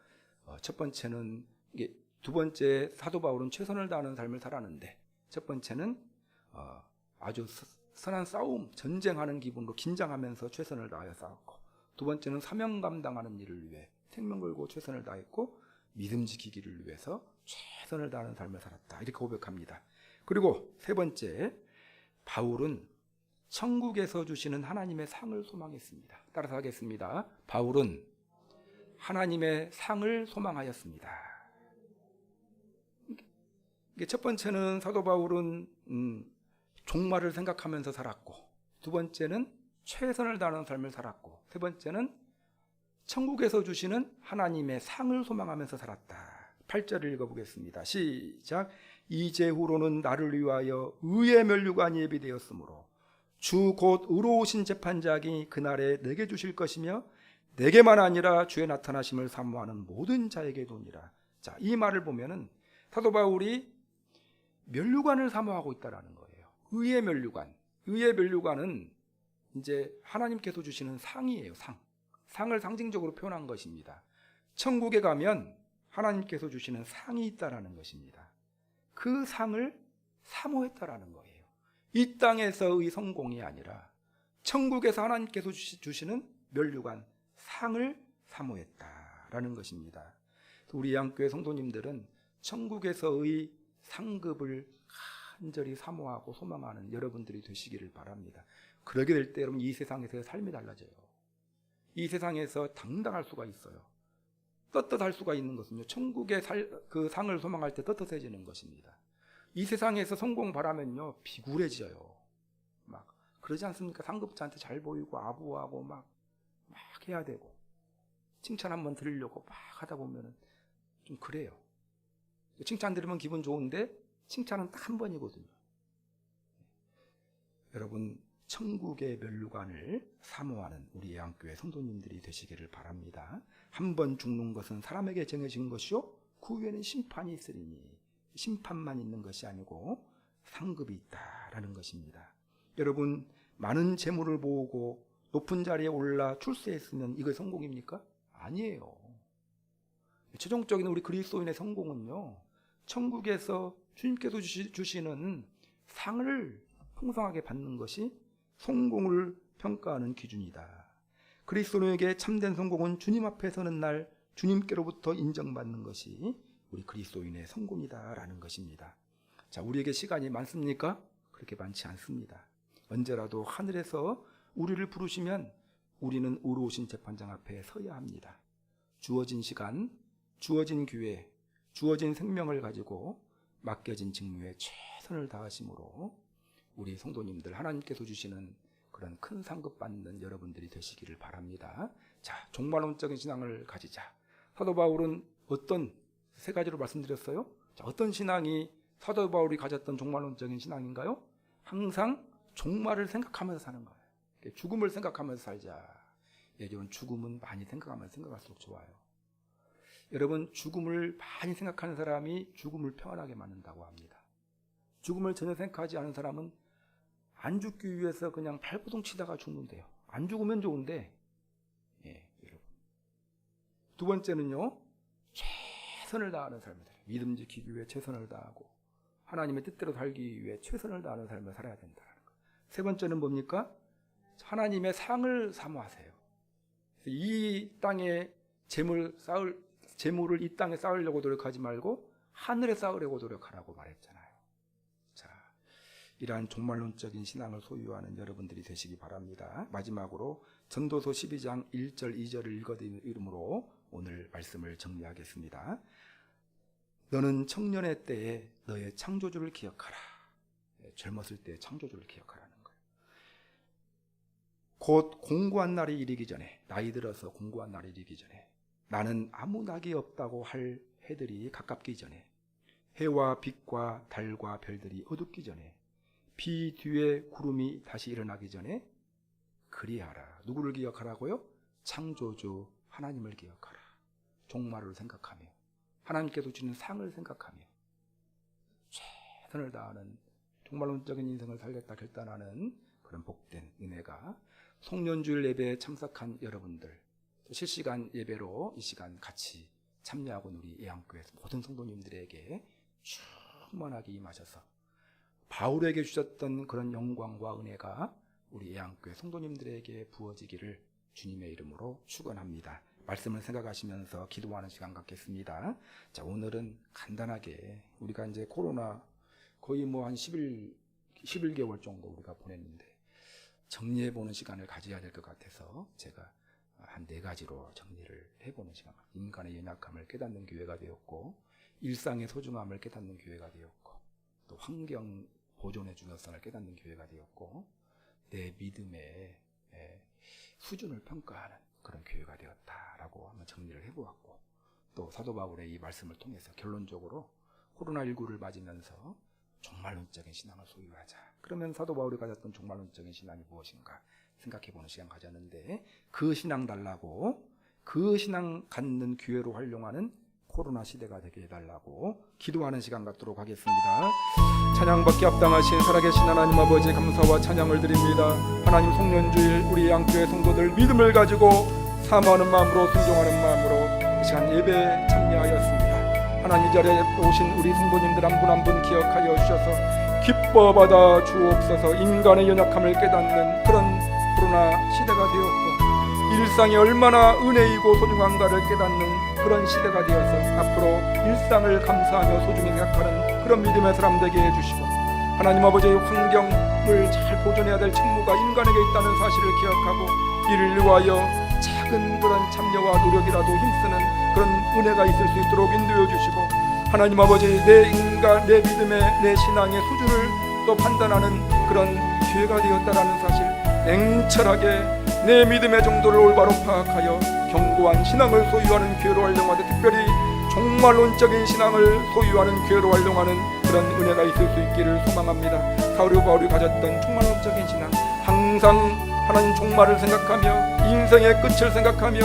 첫 번째는, 이게 두 번째, 사도 바울은 최선을 다하는 삶을 살았는데, 첫 번째는 아주 선한 싸움, 전쟁하는 기분으로 긴장하면서 최선을 다하여 싸웠고, 두 번째는 사명 감당하는 일을 위해 생명 걸고 최선을 다했고, 믿음 지키기를 위해서 최선을 다하는 삶을 살았다, 이렇게 고백합니다. 그리고 세 번째, 바울은 천국에서 주시는 하나님의 상을 소망했습니다. 따라서 하겠습니다. 바울은 하나님의 상을 소망하였습니다. 첫 번째는 사도 바울은 종말을 생각하면서 살았고, 두 번째는 최선을 다하는 삶을 살았고, 세 번째는 천국에서 주시는 하나님의 상을 소망하면서 살았다. 8절을 읽어보겠습니다. 시작. 이제후로는 나를 위하여 의의 면류관이 예비되었으므로 주 곧 의로우신 재판장이 그날에 내게 주실 것이며 내게만 아니라 주의 나타나심을 사모하는 모든 자에게 도니라. 자, 이 말을 보면은 사도 바울이 면류관을 사모하고 있다라는 거예요. 의의 면류관. 의의 면류관은 이제 하나님께서 주시는 상이에요. 상을 상징적으로 표현한 것입니다. 천국에 가면 하나님께서 주시는 상이 있다라는 것입니다. 그 상을 사모했다라는 거예요. 이 땅에서의 성공이 아니라 천국에서 하나님께서 주시는 면류관, 상을 사모했다라는 것입니다. 우리 양교회 성도님들은 천국에서의 상급을 간절히 사모하고 소망하는 여러분들이 되시기를 바랍니다. 그러게 될 때 여러분, 이 세상에서의 삶이 달라져요. 이 세상에서 당당할 수가 있어요. 떳떳할 수가 있는 것은요, 천국의 그 상을 소망할 때 떳떳해지는 것입니다. 이 세상에서 성공 바라면요, 비굴해져요. 막 그러지 않습니까? 상급자한테 잘 보이고 아부하고 막 해야 되고, 칭찬 한번 들으려고 막 하다 보면은 좀 그래요. 칭찬 들으면 기분 좋은데 칭찬은 딱 한 번이거든요. 여러분, 천국의 면류관을 사모하는 우리 양교회 성도님들이 되시기를 바랍니다. 한 번 죽는 것은 사람에게 정해진 것이요 그 후에는 심판이 있으리니, 심판만 있는 것이 아니고 상급이 있다라는 것입니다. 여러분, 많은 재물을 모으고 높은 자리에 올라 출세했으면 이거 성공입니까? 아니에요. 최종적인 우리 그리스도인의 성공은요, 천국에서 주님께서 주시는 상을 풍성하게 받는 것이 성공을 평가하는 기준이다. 그리스도인에게 참된 성공은 주님 앞에 서는 날 주님께로부터 인정받는 것이 우리 그리스도인의 성공이다라는 것입니다. 자, 우리에게 시간이 많습니까? 그렇게 많지 않습니다. 언제라도 하늘에서 우리를 부르시면 우리는 의로우신 재판장 앞에 서야 합니다. 주어진 시간, 주어진 기회, 주어진 생명을 가지고 맡겨진 직무에 최선을 다하심으로 우리 성도님들 하나님께서 주시는 그런 큰 상급 받는 여러분들이 되시기를 바랍니다. 자, 종말론적인 신앙을 가지자. 사도 바울은 어떤 세 가지로 말씀드렸어요. 자, 어떤 신앙이 사도 바울이 가졌던 종말론적인 신앙인가요? 항상 종말을 생각하면서 사는 거예요. 죽음을 생각하면서 살자. 여러분, 죽음은 많이 생각하면 생각할수록 좋아요. 여러분, 죽음을 많이 생각하는 사람이 죽음을 평안하게 만든다고 합니다. 죽음을 전혀 생각하지 않은 사람은 안 죽기 위해서 그냥 발버둥 치다가 죽는데요. 안 죽으면 좋은데, 여러분. 두 번째는요, 최선을 다하는 삶을 살아요. 믿음 지키기 위해 최선을 다하고 하나님의 뜻대로 살기 위해 최선을 다하는 삶을 살아야 된다는 것. 세 번째는 뭡니까? 하나님의 상을 사모하세요. 이 땅에 재물을 이 땅에 쌓으려고 노력하지 말고 하늘에 쌓으려고 노력하라고 말했잖아요. 자, 이러한 종말론적인 신앙을 소유하는 여러분들이 되시기 바랍니다. 마지막으로 전도서 12장 1절 2절을 읽어드림으로 오늘 말씀을 정리하겠습니다. 너는 청년의 때에 너의 창조주를 기억하라. 젊었을 때의 창조주를 기억하라는 거예요. 곧 공고한 날이 이르기 전에, 나이 들어서 공고한 날이 이르기 전에, 나는 아무 낙이 없다고 할 해들이 가깝기 전에, 해와 빛과 달과 별들이 어둡기 전에, 비 뒤에 구름이 다시 일어나기 전에 그리하라. 누구를 기억하라고요? 창조주 하나님을 기억하라. 종말을 생각하며 하나님께서 주는 상을 생각하며 최선을 다하는 종말론적인 인생을 살겠다 결단하는 그런 복된 은혜가 송년주일 예배에 참석한 여러분들, 실시간 예배로 이 시간 같이 참여하고 우리 예양교회 모든 성도님들에게 충만하게 임하셔서 바울에게 주셨던 그런 영광과 은혜가 우리 예양교회 성도님들에게 부어지기를 주님의 이름으로 축원합니다. 말씀을 생각하시면서 기도하는 시간 갖겠습니다. 자, 오늘은 간단하게 우리가 이제 코로나 거의 한 11개월 정도 우리가 보냈는데 정리해보는 시간을 가져야 될 것 같아서 제가 한 4가지로 정리를 해보는 시간. 인간의 연약함을 깨닫는 기회가 되었고, 일상의 소중함을 깨닫는 기회가 되었고, 또 환경 보존의 중요성을 깨닫는 기회가 되었고, 내 믿음의 수준을 평가하는 그런 기회가 되었다라고 한번 정리를 해보았고, 또 사도 바울의 이 말씀을 통해서 결론적으로 코로나19를 맞으면서 종말론적인 신앙을 소유하자. 그러면 사도 바울이 가졌던 종말론적인 신앙이 무엇인가 생각해보는 시간 가졌는데, 그 신앙 달라고, 그 신앙 갖는 기회로 활용하는 코로나 시대가 되게 해달라고 기도하는 시간 갖도록 하겠습니다. 찬양받기 합당하신 살아계신 하나님 아버지 감사와 찬양을 드립니다. 하나님 송년주일 우리 양교회 성도들 믿음을 가지고 사모하는 마음으로 순종하는 마음으로 이 시간 예배에 참여하였습니다. 하나님 이 자리에 오신 우리 성도님들 한 분 한 분 기억하여 주셔서 기뻐 받아 주옵소서. 인간의 연약함을 깨닫는 그런 코로나 시대가 되었고, 일상이 얼마나 은혜이고 소중한가를 깨닫는 그런 시대가 되어서 앞으로 일상을 감사하며 소중히 생각하는 그런 믿음의 사람 되게 해주시고, 하나님 아버지의 환경을 잘 보존해야 될 책무가 인간에게 있다는 사실을 기억하고 이를 위하여 작은 그런 참여와 노력이라도 힘쓰는 그런 은혜가 있을 수 있도록 인도해 주시고, 하나님 아버지 내 인간, 내 믿음의, 내 신앙의 수준을 또 판단하는 그런 기회가 되었다라는 사실 냉철하게 내 믿음의 정도를 올바로 파악하여 견고한 신앙을 소유하는 기회로 활용하되, 특별히 종말론적인 신앙을 소유하는 기회로 활용하는 그런 은혜가 있을 수 있기를 소망합니다. 사도 바울이 가졌던 종말론적인 신앙, 항상 하나님 종말을 생각하며 인생의 끝을 생각하며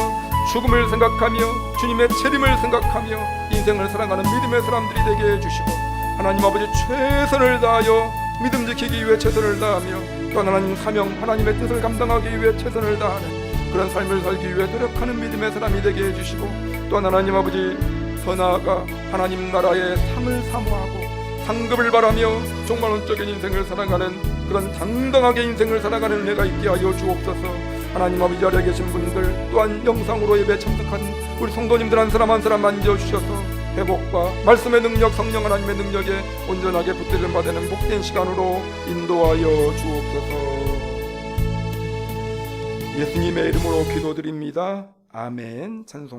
죽음을 생각하며 주님의 재림을 생각하며 인생을 살아가는 믿음의 사람들이 되게 해주시고, 하나님 아버지 최선을 다하여 믿음 지키기 위해 최선을 다하며 또 하나님 사명, 하나님의 뜻을 감당하기 위해 최선을 다하는 그런 삶을 살기 위해 노력하는 믿음의 사람이 되게 해주시고, 또한 하나님 아버지 더 나아가 하나님 나라의 상을 사모하고 상급을 바라며 종말론적인 인생을 살아가는 그런 당당하게 인생을 살아가는 은혜가 있게 하여 주옵소서. 하나님 아버지 아래 계신 분들, 또한 영상으로 예배 참석한 우리 성도님들 한 사람 한 사람 만져주셔서 회복과 말씀의 능력, 성령 하나님의 능력에 온전하게 붙들림 받는 복된 시간으로 인도하여 주옵소서. 예수님의 이름으로 기도드립니다. 아멘. 찬송.